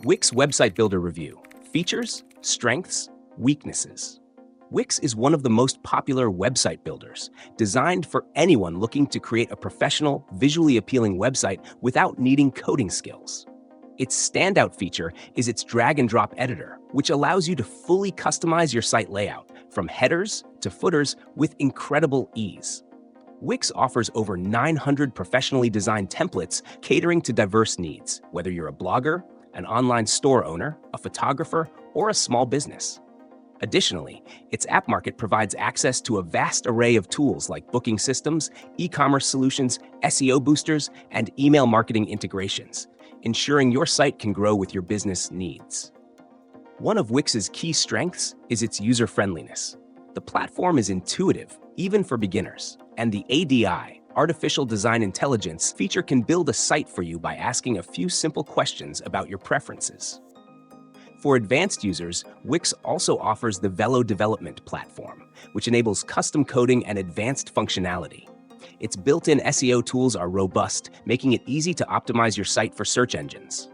Wix Website Builder Review: Features, Strengths, Weaknesses. Wix is one of the most popular website builders, designed for anyone looking to create a professional, visually appealing website without needing coding skills. Its standout feature is its drag-and-drop editor, which allows you to fully customize your site layout, from headers to footers, with incredible ease. Wix offers over 900 professionally designed templates catering to diverse needs, whether you're a blogger, an online store owner, a photographer, or a small business. Additionally, its app market provides access to a vast array of tools like booking systems, e-commerce solutions, SEO boosters, and email marketing integrations, ensuring your site can grow with your business needs. One of Wix's key strengths is its user-friendliness. The platform is intuitive, even for beginners, and the ADI, Artificial Design Intelligence, feature can build a site for you by asking a few simple questions about your preferences. For advanced users, Wix also offers the Velo development platform, which enables custom coding and advanced functionality. Its built-in SEO tools are robust, making it easy to optimize your site for search engines.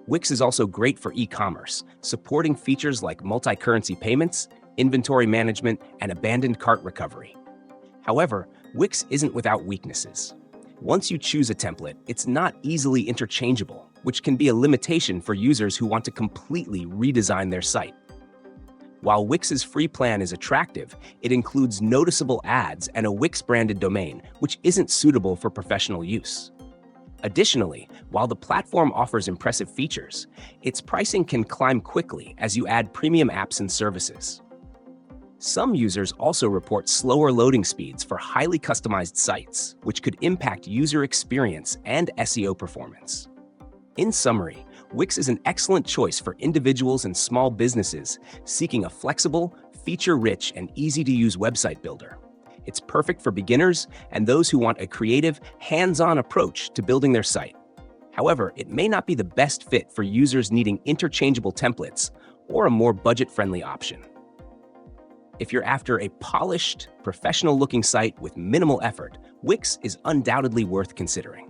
Wix is also great for e-commerce, supporting features like multi-currency payments, inventory management, and abandoned cart recovery. However, Wix isn't without weaknesses. Once you choose a template, it's not easily interchangeable, which can be a limitation for users who want to completely redesign their site. While Wix's free plan is attractive, it includes noticeable ads and a Wix-branded domain, which isn't suitable for professional use. Additionally, while the platform offers impressive features, its pricing can climb quickly as you add premium apps and services. Some users also report slower loading speeds for highly customized sites, which could impact user experience and SEO performance. In summary, Wix is an excellent choice for individuals and small businesses seeking a flexible, feature-rich, and easy-to-use website builder. It's perfect for beginners and those who want a creative, hands-on approach to building their site. However, it may not be the best fit for users needing interchangeable templates or a more budget-friendly option. If you're after a polished, professional-looking site with minimal effort, Wix is undoubtedly worth considering.